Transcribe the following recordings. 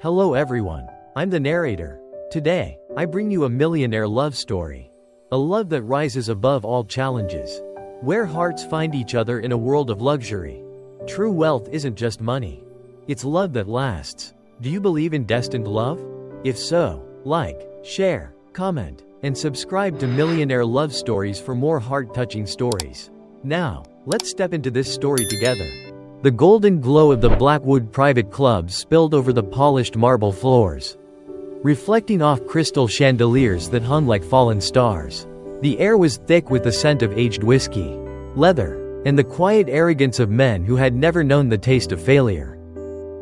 Hello everyone, I'm the narrator. Today, I bring you a millionaire love story. A love that rises above all challenges. Where hearts find each other in a world of luxury. True wealth isn't just money. It's love that lasts. Do you believe in destined love? If so, like, share, comment, and subscribe to Millionaire Love Stories for more heart-touching stories. Now, let's step into this story together. The golden glow of the Blackwood private club spilled over the polished marble floors, reflecting off crystal chandeliers that hung like fallen stars. The air was thick with the scent of aged whiskey, leather, and the quiet arrogance of men who had never known the taste of failure.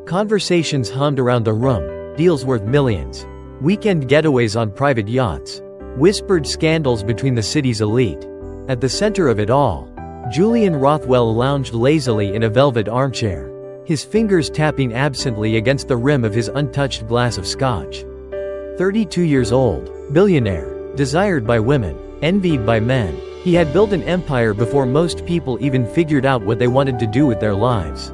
Conversations hummed around the room, deals worth millions, weekend getaways on private yachts, whispered scandals between the city's elite. At the center of it all, Julian Rothwell lounged lazily in a velvet armchair, his fingers tapping absently against the rim of his untouched glass of scotch. 32 years old, billionaire, desired by women, envied by men, he had built an empire before most people even figured out what they wanted to do with their lives.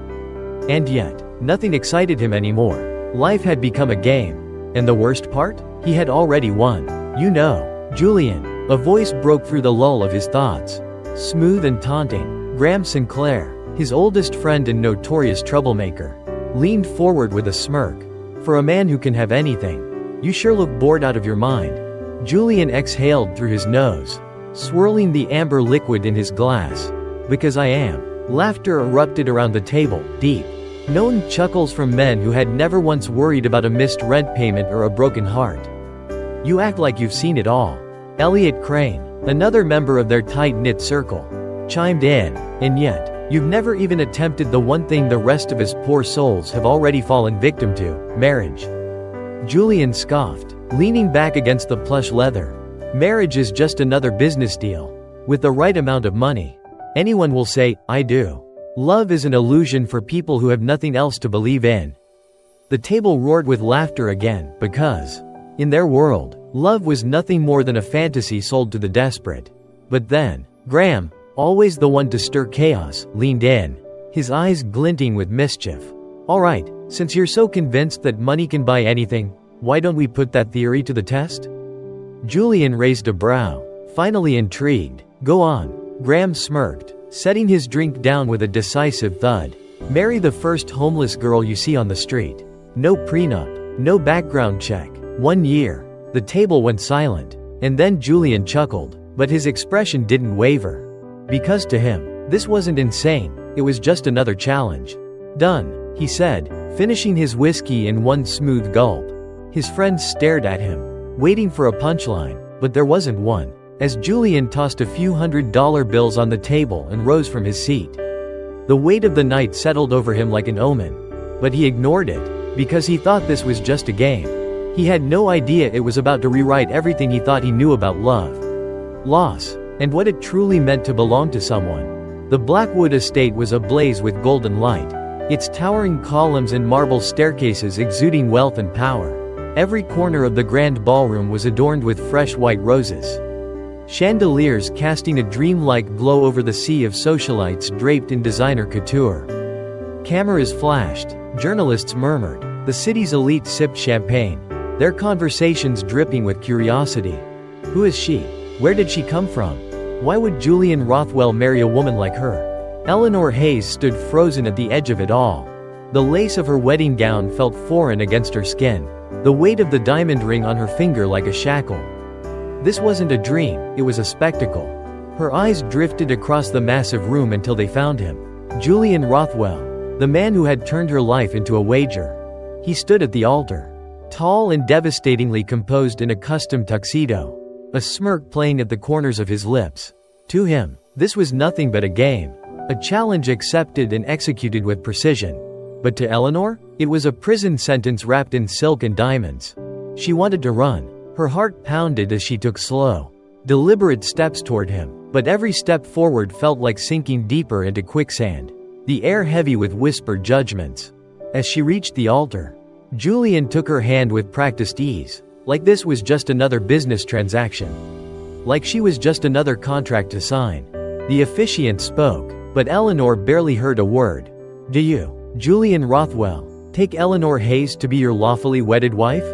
And yet, nothing excited him anymore. Life had become a game. And the worst part? He had already won. You know, Julian. A voice broke through the lull of his thoughts. Smooth and taunting, Graham Sinclair, his oldest friend and notorious troublemaker, leaned forward with a smirk. For a man who can have anything, you sure look bored out of your mind. Julian exhaled through his nose, swirling the amber liquid in his glass. Because I am. Laughter erupted around the table, deep, known chuckles from men who had never once worried about a missed rent payment or a broken heart. You act like you've seen it all. Elliot Crane, another member of their tight-knit circle, chimed in. And yet, you've never even attempted the one thing the rest of us poor souls have already fallen victim to, marriage. Julian scoffed, leaning back against the plush leather. Marriage is just another business deal. With the right amount of money, anyone will say, I do. Love is an illusion for people who have nothing else to believe in. The table roared with laughter again, because, in their world, love was nothing more than a fantasy sold to the desperate. But then, Graham, always the one to stir chaos, leaned in, his eyes glinting with mischief. All right, since you're so convinced that money can buy anything, why don't we put that theory to the test? Julian raised a brow, finally intrigued. Go on, Graham smirked, setting his drink down with a decisive thud. Marry the first homeless girl you see on the street. No prenup, no background check. 1 year. The table went silent, and then Julian chuckled, but his expression didn't waver. Because to him, this wasn't insane, it was just another challenge. Done, he said, finishing his whiskey in one smooth gulp. His friends stared at him, waiting for a punchline, but there wasn't one, as Julian tossed a few $100 bills on the table and rose from his seat. The weight of the night settled over him like an omen, but he ignored it, because he thought this was just a game. He had no idea it was about to rewrite everything he thought he knew about love, loss, and what it truly meant to belong to someone. The Blackwood estate was ablaze with golden light, its towering columns and marble staircases exuding wealth and power. Every corner of the grand ballroom was adorned with fresh white roses, chandeliers casting a dreamlike glow over the sea of socialites draped in designer couture. Cameras flashed, journalists murmured, the city's elite sipped champagne, their conversations dripping with curiosity. Who is she? Where did she come from? Why would Julian Rothwell marry a woman like her? Elanor Hayes stood frozen at the edge of it all. The lace of her wedding gown felt foreign against her skin, the weight of the diamond ring on her finger like a shackle. This wasn't a dream, it was a spectacle. Her eyes drifted across the massive room until they found him. Julian Rothwell, the man who had turned her life into a wager. He stood at the altar, tall and devastatingly composed in a custom tuxedo, a smirk playing at the corners of his lips. To him, this was nothing but a game, a challenge accepted and executed with precision. But to Elanor, it was a prison sentence wrapped in silk and diamonds. She wanted to run. Her heart pounded as she took slow, deliberate steps toward him, but every step forward felt like sinking deeper into quicksand, the air heavy with whispered judgments. As she reached the altar, Julian took her hand with practiced ease, like this was just another business transaction. Like she was just another contract to sign. The officiant spoke, but Elanor barely heard a word. Do you, Julian Rothwell, Take Elanor Hayes to be your lawfully wedded wife?"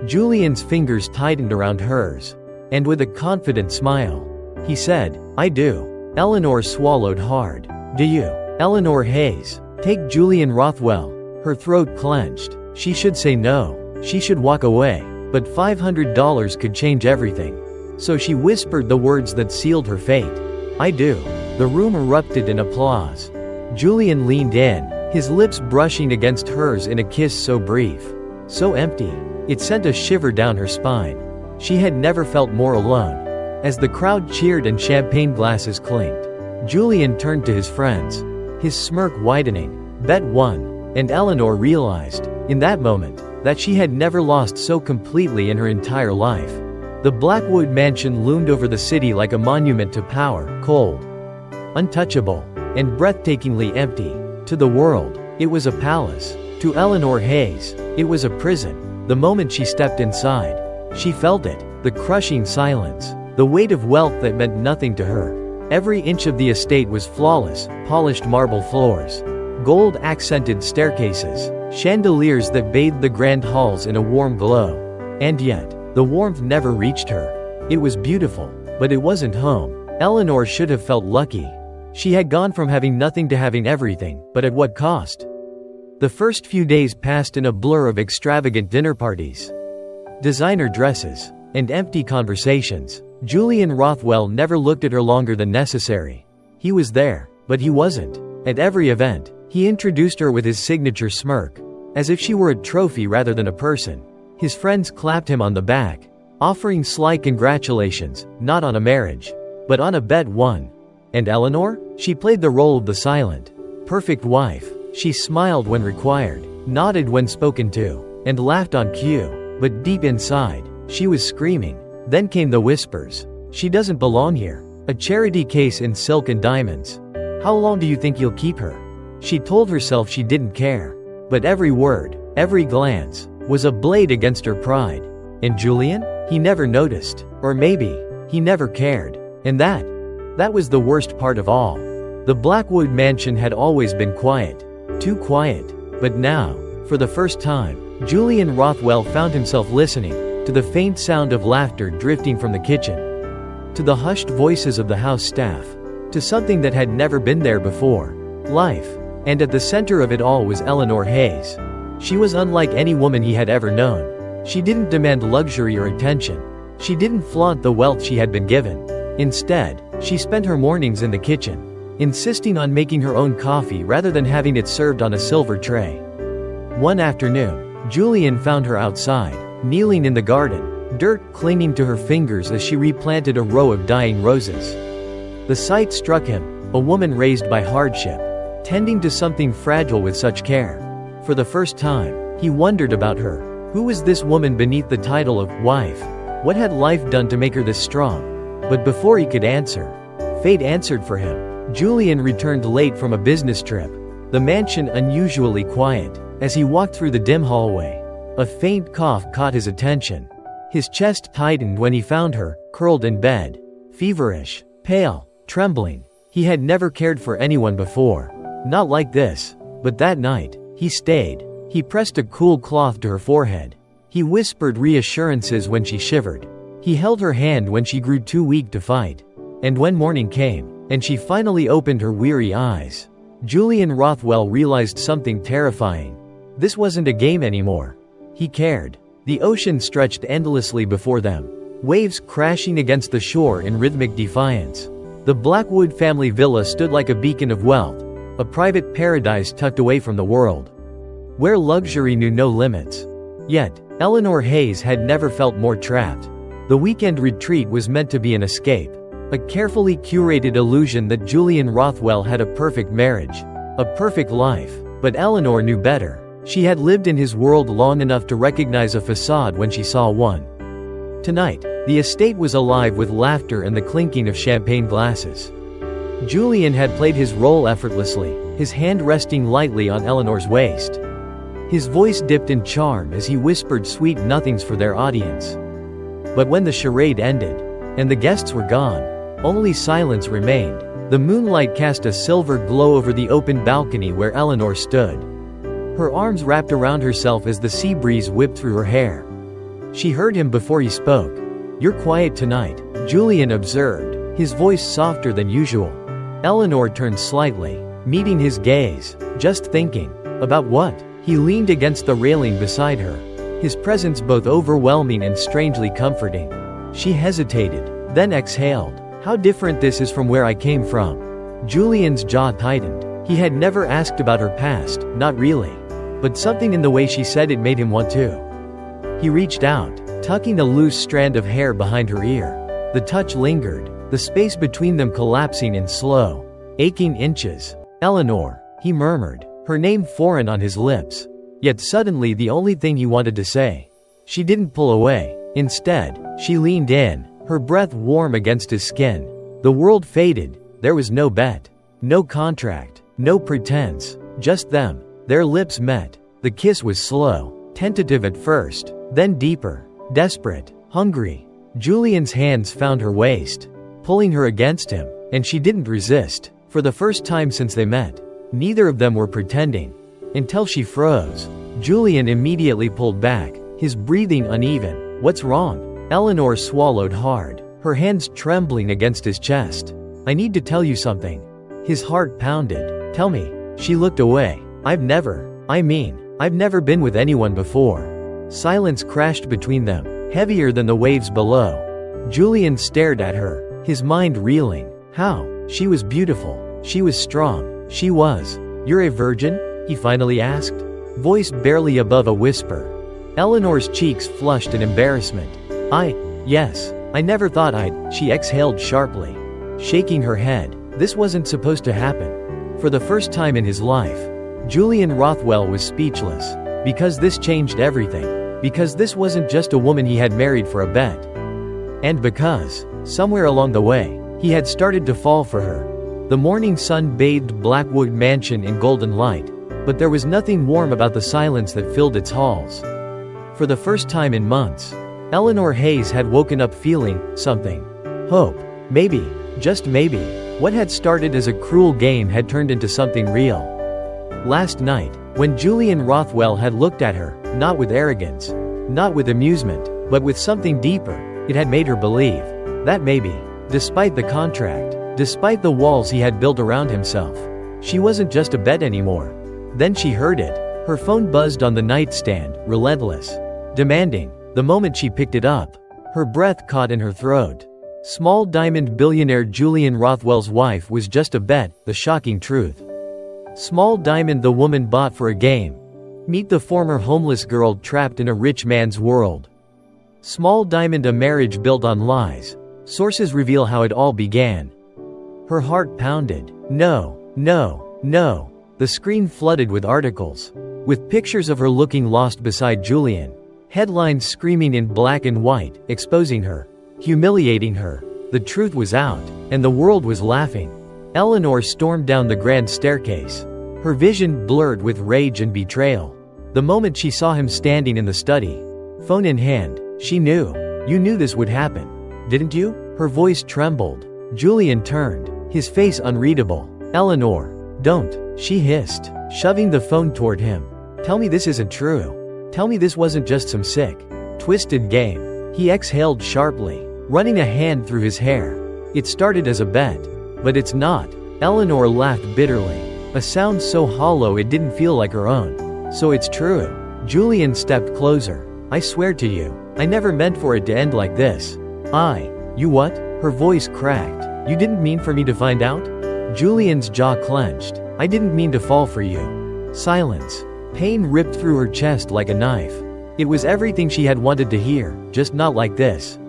Julian's fingers tightened around hers. And with a confident smile, he said, "I do." Elanor swallowed hard. "Do you?" Elanor Hayes. Take Julian Rothwell. Her throat clenched. She should say no. She should walk away. But $500 could change everything. So she whispered the words that sealed her fate. "I do." The room erupted in applause. Julian leaned in, his lips brushing against hers in a kiss so brief, so empty. It sent a shiver down her spine. She had never felt more alone. As the crowd cheered and champagne glasses clinked, Julian turned to his friends, his smirk widening. Bet won. And Elanor realized, in that moment, that she had never lost so completely in her entire life. The Blackwood mansion loomed over the city like a monument to power, cold, untouchable, and breathtakingly empty. To the world, it was a palace. To Elanor Hayes, it was a prison. The moment she stepped inside, she felt it, the crushing silence, the weight of wealth that meant nothing to her. Every inch of the estate was flawless, polished marble floors, gold-accented staircases, chandeliers that bathed the grand halls in a warm glow. And yet, the warmth never reached her. It was beautiful, but it wasn't home. Elanor should have felt lucky. She had gone from having nothing to having everything, but at what cost? The first few days passed in a blur of extravagant dinner parties, designer dresses, and empty conversations. Julian Rothwell never looked at her longer than necessary. He was there, but he wasn't. At every event, he introduced her with his signature smirk, as if she were a trophy rather than a person. His friends clapped him on the back, offering sly congratulations, not on a marriage, but on a bet won. And Elanor? She played the role of the silent, perfect wife. She smiled when required, nodded when spoken to, and laughed on cue. But deep inside, she was screaming. Then came the whispers. "She doesn't belong here. A charity case in silk and diamonds. How long do you think you'll keep her?" She told herself she didn't care. But every word, every glance, was a blade against her pride. And Julian? He never noticed. Or maybe, he never cared. And that was the worst part of all. The Blackwood mansion had always been quiet. Too quiet. But now, for the first time, Julian Rothwell found himself listening to the faint sound of laughter drifting from the kitchen, to the hushed voices of the house staff, to something that had never been there before. Life. And at the center of it all was Elanor Hayes. She was unlike any woman he had ever known. She didn't demand luxury or attention. She didn't flaunt the wealth she had been given. Instead, she spent her mornings in the kitchen, insisting on making her own coffee rather than having it served on a silver tray. One afternoon, Julian found her outside, kneeling in the garden, dirt clinging to her fingers as she replanted a row of dying roses. The sight struck him, a woman raised by hardship, tending to something fragile with such care. For the first time, he wondered about her. Who was this woman beneath the title of wife? What had life done to make her this strong? But before he could answer, fate answered for him. Julian returned late from a business trip, the mansion unusually quiet. As he walked through the dim hallway, a faint cough caught his attention. His chest tightened when he found her, curled in bed, feverish, pale, trembling. He had never cared for anyone before. Not like this. But that night, he stayed. He pressed a cool cloth to her forehead. He whispered reassurances when she shivered. He held her hand when she grew too weak to fight. And when morning came, and she finally opened her weary eyes, Julian Rothwell realized something terrifying. This wasn't a game anymore. He cared. The ocean stretched endlessly before them, waves crashing against the shore in rhythmic defiance. The Blackwood family villa stood like a beacon of wealth, a private paradise tucked away from the world, where luxury knew no limits. Yet, Elanor Hayes had never felt more trapped. The weekend retreat was meant to be an escape, a carefully curated illusion that Julian Rothwell had a perfect marriage, a perfect life. But Elanor knew better. She had lived in his world long enough to recognize a facade when she saw one. Tonight, the estate was alive with laughter and the clinking of champagne glasses. Julian had played his role effortlessly, his hand resting lightly on Eleanor's waist. His voice dipped in charm as he whispered sweet nothings for their audience. But when the charade ended, and the guests were gone, only silence remained. The moonlight cast a silver glow over the open balcony where Elanor stood. her arms wrapped around herself as the sea breeze whipped through her hair. She heard him before he spoke. "You're quiet tonight," Julian observed, his voice softer than usual. Elanor turned slightly, meeting his gaze. "Just thinking." "About what?" He leaned against the railing beside her, his presence both overwhelming and strangely comforting. She hesitated, then exhaled. "How different this is from where I came from." Julian's jaw tightened. He had never asked about her past, not really. But something in the way she said it made him want to. He reached out, tucking a loose strand of hair behind her ear. The touch lingered, the space between them collapsing in slow, aching inches. "Elanor," he murmured, her name foreign on his lips. Yet suddenly the only thing he wanted to say. She didn't pull away. Instead, she leaned in, her breath warm against his skin. The world faded. There was no bet, no contract, no pretense, just them. Their lips met. The kiss was slow, tentative at first, then deeper, desperate, hungry. Julian's hands found her waist, pulling her against him, and she didn't resist. For the first time since they met, neither of them were pretending. Until she froze. Julian immediately pulled back, his breathing uneven. "What's wrong?" Elanor swallowed hard, her hands trembling against his chest. "I need to tell you something." His heart pounded. "Tell me." She looked away. I've never been with anyone before." Silence crashed between them, heavier than the waves below. Julian stared at her, his mind reeling. How? She was beautiful. She was strong. She was. "You're a virgin?" he finally asked, voice barely above a whisper. Eleanor's cheeks flushed in embarrassment. Yes. I never thought I'd," she exhaled sharply, shaking her head. This wasn't supposed to happen. For the first time in his life, Julian Rothwell was speechless. Because this changed everything. Because this wasn't just a woman he had married for a bet. And because, somewhere along the way, he had started to fall for her. The morning sun bathed Blackwood Mansion in golden light, but there was nothing warm about the silence that filled its halls. For the first time in months, Elanor Hayes had woken up feeling something. Hope. Maybe, just maybe, what had started as a cruel game had turned into something real. Last night, when Julian Rothwell had looked at her, not with arrogance, not with amusement, but with something deeper, it had made her believe that maybe, despite the contract, despite the walls he had built around himself, she wasn't just a bet anymore. Then she heard it. Her phone buzzed on the nightstand, relentless, demanding. The moment she picked it up, her breath caught in her throat. Small diamond billionaire Julian Rothwell's wife was just a bet, the shocking truth. Small diamond the woman bought for a game. Meet the former homeless girl trapped in a rich man's world. Small diamond a marriage built on lies. Sources reveal how it all began. Her heart pounded. No. The screen flooded with articles, with pictures of her looking lost beside Julian. Headlines screaming in black and white, exposing her, humiliating her. The truth was out, and the world was laughing. Elanor stormed down the grand staircase, her vision blurred with rage and betrayal. The moment she saw him standing in the study, phone in hand, she knew. You knew this would happen, didn't you? Her voice trembled. Julian turned, his face unreadable. Elanor, don't, she hissed, shoving the phone toward him. Tell me this isn't true. Tell me this wasn't just some sick, twisted game. He exhaled sharply, running a hand through his hair. It started as a bet, but it's not. Elanor laughed bitterly, a sound so hollow it didn't feel like her own. So it's true. Julian stepped closer. I swear to you, I never meant for it to end like this. You what? Her voice cracked. You didn't mean for me to find out? Julian's jaw clenched. I didn't mean to fall for you. Silence. Pain ripped through her chest like a knife. It was everything she had wanted to hear, just not like this.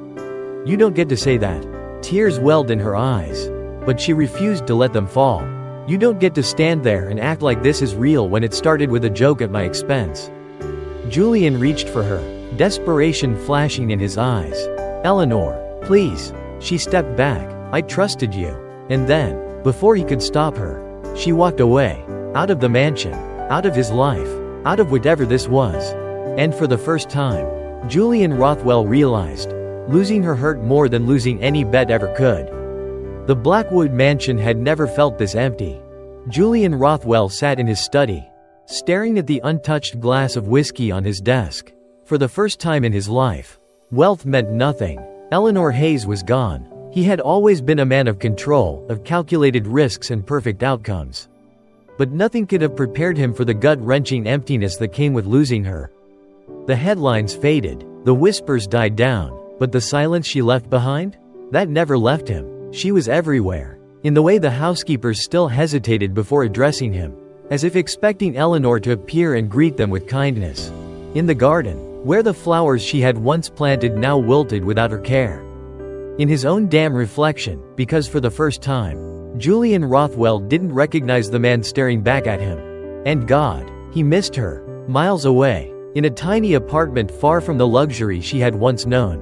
You don't get to say that. Tears welled in her eyes, but she refused to let them fall. You don't get to stand there and act like this is real when it started with a joke at my expense. Julian reached for her, desperation flashing in his eyes. Elanor, please. She stepped back. I trusted you. And then, before he could stop her, she walked away, out of the mansion, out of his life, out of whatever this was. And for the first time, Julian Rothwell realized, losing her hurt more than losing any bet ever could. The Blackwood Mansion had never felt this empty. Julian Rothwell sat in his study, staring at the untouched glass of whiskey on his desk. For the first time in his life, wealth meant nothing. Elanor Hayes was gone. He had always been a man of control, of calculated risks and perfect outcomes. But nothing could have prepared him for the gut-wrenching emptiness that came with losing her. The headlines faded, the whispers died down, but the silence she left behind? That never left him. She was everywhere. In the way the housekeepers still hesitated before addressing him, as if expecting Elanor to appear and greet them with kindness. In the garden, where the flowers she had once planted now wilted without her care. In his own damn reflection, because for the first time, Julian Rothwell didn't recognize the man staring back at him. And God, he missed her, miles away, in a tiny apartment far from the luxury she had once known.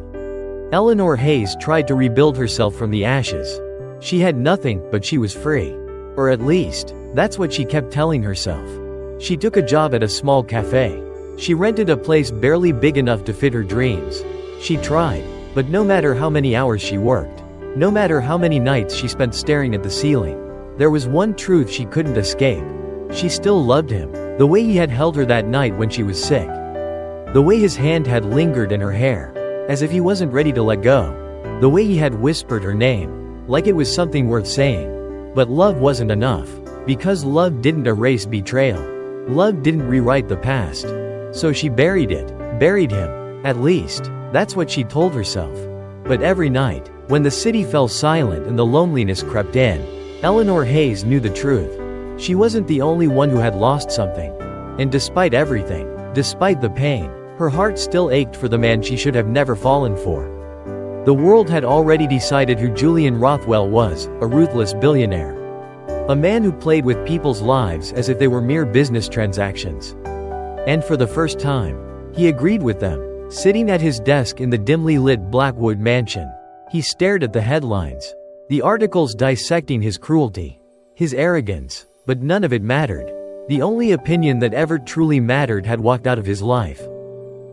Elanor Hayes tried to rebuild herself from the ashes. She had nothing, but she was free. Or at least, that's what she kept telling herself. She took a job at a small cafe. She rented a place barely big enough to fit her dreams. She tried, but no matter how many hours she worked, no matter how many nights she spent staring at the ceiling, there was one truth she couldn't escape. She still loved him, the way he had held her that night when she was sick. The way his hand had lingered in her hair, as if he wasn't ready to let go. The way he had whispered her name, like it was something worth saying. But love wasn't enough, because love didn't erase betrayal. Love didn't rewrite the past. So she buried it, buried him. At least, that's what she told herself. But every night, when the city fell silent and the loneliness crept in, Elanor Hayes knew the truth. She wasn't the only one who had lost something. And despite everything, despite the pain, her heart still ached for the man she should have never fallen for. The world had already decided who Julian Rothwell was, a ruthless billionaire. A man who played with people's lives as if they were mere business transactions. And for the first time, he agreed with them, sitting at his desk in the dimly lit Blackwood mansion. He stared at the headlines, the articles dissecting his cruelty, his arrogance, but none of it mattered. The only opinion that ever truly mattered had walked out of his life.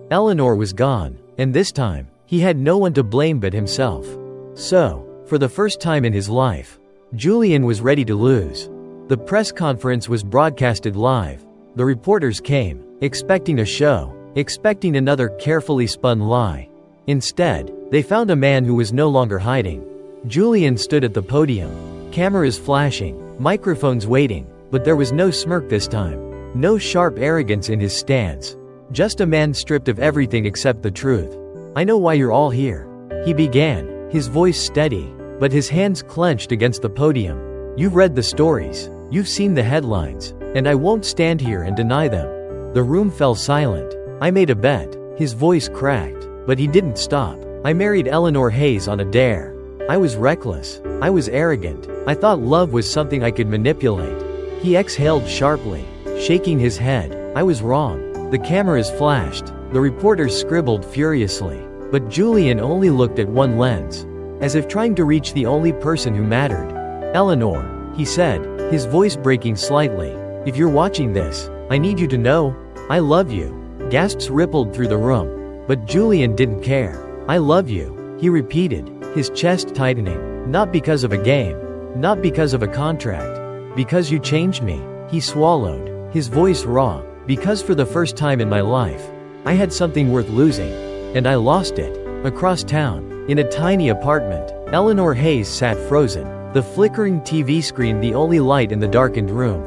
Elanor was gone, and this time, he had no one to blame but himself. So, for the first time in his life, Julian was ready to lose. The press conference was broadcasted live. The reporters came, expecting a show, expecting another carefully spun lie. Instead, they found a man who was no longer hiding. Julian stood at the podium, cameras flashing, microphones waiting, but there was no smirk this time. No sharp arrogance in his stance. Just a man stripped of everything except the truth. "I know why you're all here," he began, his voice steady, but his hands clenched against the podium. "You've read the stories, you've seen the headlines, and I won't stand here and deny them." The room fell silent. "I made a bet." His voice cracked, but he didn't stop. "I married Elanor Hayes on a dare. I was reckless. I was arrogant. I thought love was something I could manipulate." He exhaled sharply, shaking his head. "I was wrong." The cameras flashed, the reporters scribbled furiously, but Julian only looked at one lens, as if trying to reach the only person who mattered. "Elanor," he said, his voice breaking slightly, "if you're watching this, I need you to know, I love you." Gasps rippled through the room, but Julian didn't care. "I love you," he repeated, his chest tightening. "Not because of a game, not because of a contract, because you changed me." He swallowed, his voice raw. "Because for the first time in my life, I had something worth losing. And I lost it." Across town, in a tiny apartment, Elanor Hayes sat frozen, the flickering TV screen the only light in the darkened room.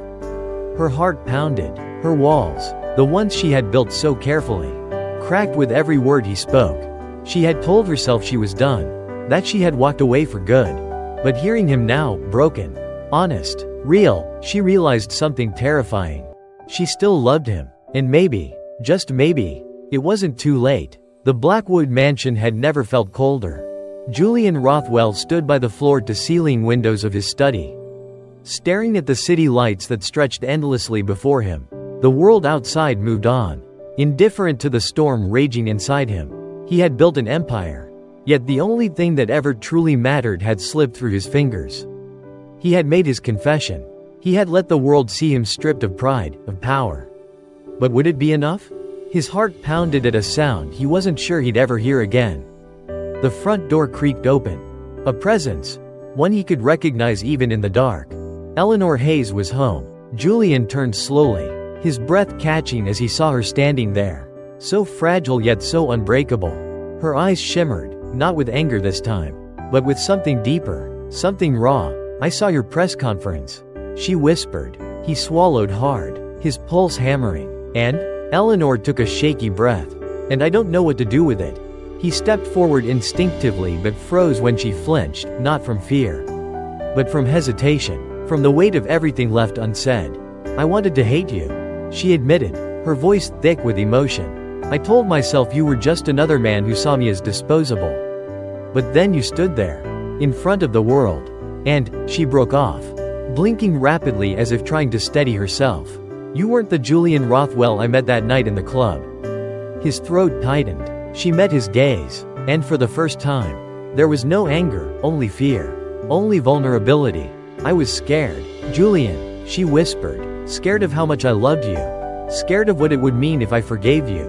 Her heart pounded. Her walls, the ones she had built so carefully, cracked with every word he spoke. She had told herself she was done, that she had walked away for good. But hearing him now, broken, honest, real, she realized something terrifying. She still loved him, and maybe, just maybe, it wasn't too late. The Blackwood mansion had never felt colder. Julian Rothwell stood by the floor-to-ceiling windows of his study, staring at the city lights that stretched endlessly before him. The world outside moved on, indifferent to the storm raging inside him. He had built an empire, yet the only thing that ever truly mattered had slipped through his fingers. He had made his confession. He had let the world see him stripped of pride, of power. But would it be enough? His heart pounded at a sound he wasn't sure he'd ever hear again. The front door creaked open. A presence, one he could recognize even in the dark. Elanor Hayes was home. Julian turned slowly, his breath catching as he saw her standing there. So fragile yet so unbreakable. Her eyes shimmered, not with anger this time, but with something deeper, something raw. "I saw your press conference," she whispered. He swallowed hard, his pulse hammering. "And?" Elanor took a shaky breath. "And I don't know what to do with it." He stepped forward instinctively but froze when she flinched, not from fear, but from hesitation, from the weight of everything left unsaid. "I wanted to hate you," she admitted, her voice thick with emotion. "I told myself you were just another man who saw me as disposable. But then you stood there, in front of the world. And," she broke off, blinking rapidly as if trying to steady herself. "You weren't the Julian Rothwell I met that night in the club." His throat tightened. She met his gaze, and for the first time, there was no anger, only fear, only vulnerability. "I was scared, Julian," she whispered, "scared of how much I loved you, scared of what it would mean if I forgave you."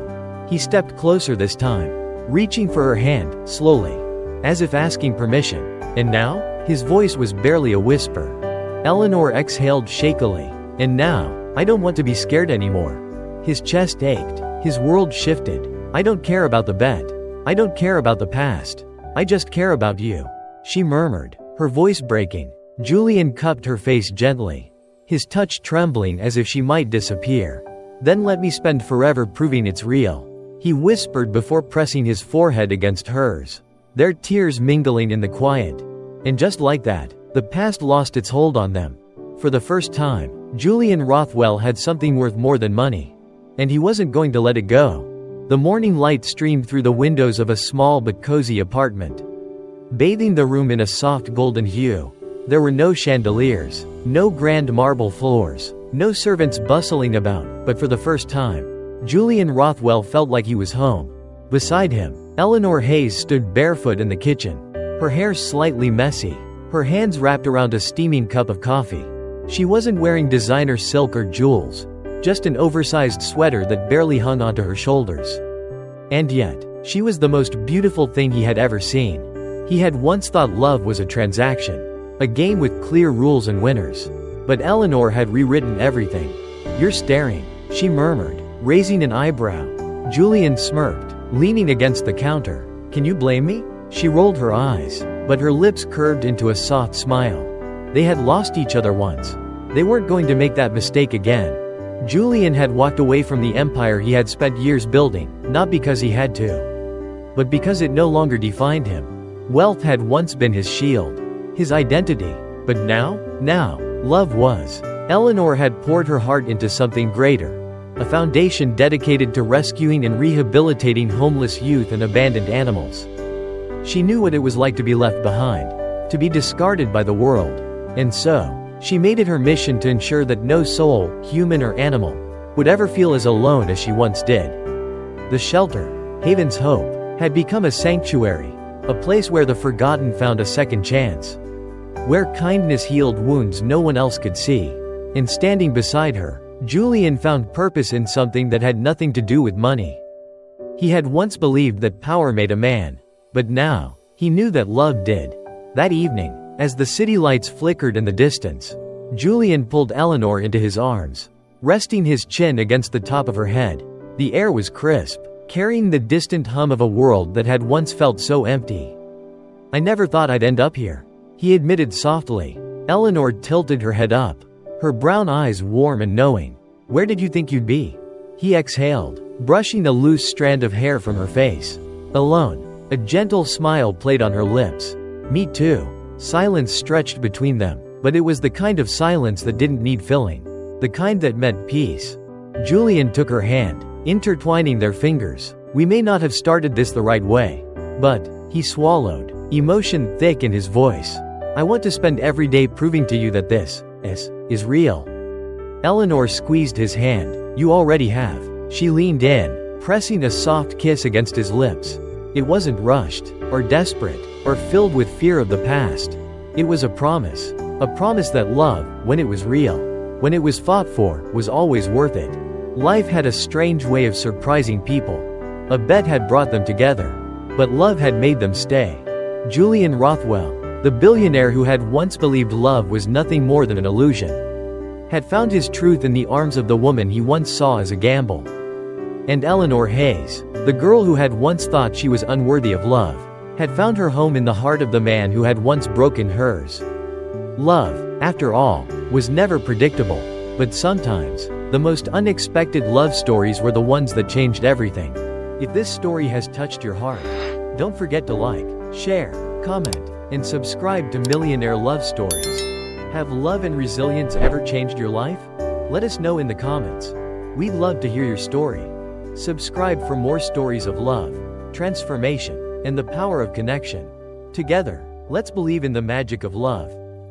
He stepped closer this time, reaching for her hand, slowly, as if asking permission. "And now?" His voice was barely a whisper. Elanor exhaled shakily. "And now, I don't want to be scared anymore." His chest ached, his world shifted. "I don't care about the bet. I don't care about the past. I just care about you," she murmured, her voice breaking. Julian cupped her face gently, his touch trembling as if she might disappear. "Then let me spend forever proving it's real," he whispered before pressing his forehead against hers, their tears mingling in the quiet. And just like that, the past lost its hold on them. For the first time, Julian Rothwell had something worth more than money. And he wasn't going to let it go. The morning light streamed through the windows of a small but cozy apartment, bathing the room in a soft golden hue. There were no chandeliers, no grand marble floors, no servants bustling about, but for the first time, Julian Rothwell felt like he was home. Beside him, Elanor Hayes stood barefoot in the kitchen, her hair slightly messy, her hands wrapped around a steaming cup of coffee. She wasn't wearing designer silk or jewels, just an oversized sweater that barely hung onto her shoulders. And yet, she was the most beautiful thing he had ever seen. He had once thought love was a transaction, a game with clear rules and winners. But Elanor had rewritten everything. "You're staring," she murmured, raising an eyebrow. Julian smirked, leaning against the counter. "Can you blame me?" She rolled her eyes, but her lips curved into a soft smile. They had lost each other once. They weren't going to make that mistake again. Julian had walked away from the empire he had spent years building, not because he had to, but because it no longer defined him. Wealth had once been his shield, his identity. But now, love was. Elanor had poured her heart into something greater, a foundation dedicated to rescuing and rehabilitating homeless youth and abandoned animals. She knew what it was like to be left behind, to be discarded by the world. And so, she made it her mission to ensure that no soul, human or animal, would ever feel as alone as she once did. The shelter, Haven's Hope, had become a sanctuary, a place where the forgotten found a second chance, where kindness healed wounds no one else could see. And standing beside her, Julian found purpose in something that had nothing to do with money. He had once believed that power made a man, but now, he knew that love did. That evening, as the city lights flickered in the distance, Julian pulled Elanor into his arms, resting his chin against the top of her head. The air was crisp, carrying the distant hum of a world that had once felt so empty. "I never thought I'd end up here," he admitted softly. Elanor tilted her head up, her brown eyes warm and knowing. "Where did you think you'd be?" He exhaled, brushing a loose strand of hair from her face. "Alone." A gentle smile played on her lips. "Me too." Silence stretched between them, but it was the kind of silence that didn't need filling, the kind that meant peace. Julian took her hand, intertwining their fingers. "We may not have started this the right way, but," he swallowed, emotion thick in his voice, "I want to spend every day proving to you that this is real." Elanor squeezed his hand. "You already have." She leaned in, pressing a soft kiss against his lips. It wasn't rushed, or desperate, or filled with fear of the past. It was a promise that love, when it was real, when it was fought for, was always worth it. Life had a strange way of surprising people. A bet had brought them together, but love had made them stay. Julian Rothwell, the billionaire who had once believed love was nothing more than an illusion, had found his truth in the arms of the woman he once saw as a gamble. And Elanor Hayes, the girl who had once thought she was unworthy of love, had found her home in the heart of the man who had once broken hers. Love, after all, was never predictable, but sometimes, the most unexpected love stories were the ones that changed everything. If this story has touched your heart, don't forget to like, share, comment, and subscribe to Millionaire Love Stories. Have love and resilience ever changed your life? Let us know in the comments. We'd love to hear your story. Subscribe for more stories of love, transformation, and the power of connection. Together, let's believe in the magic of love.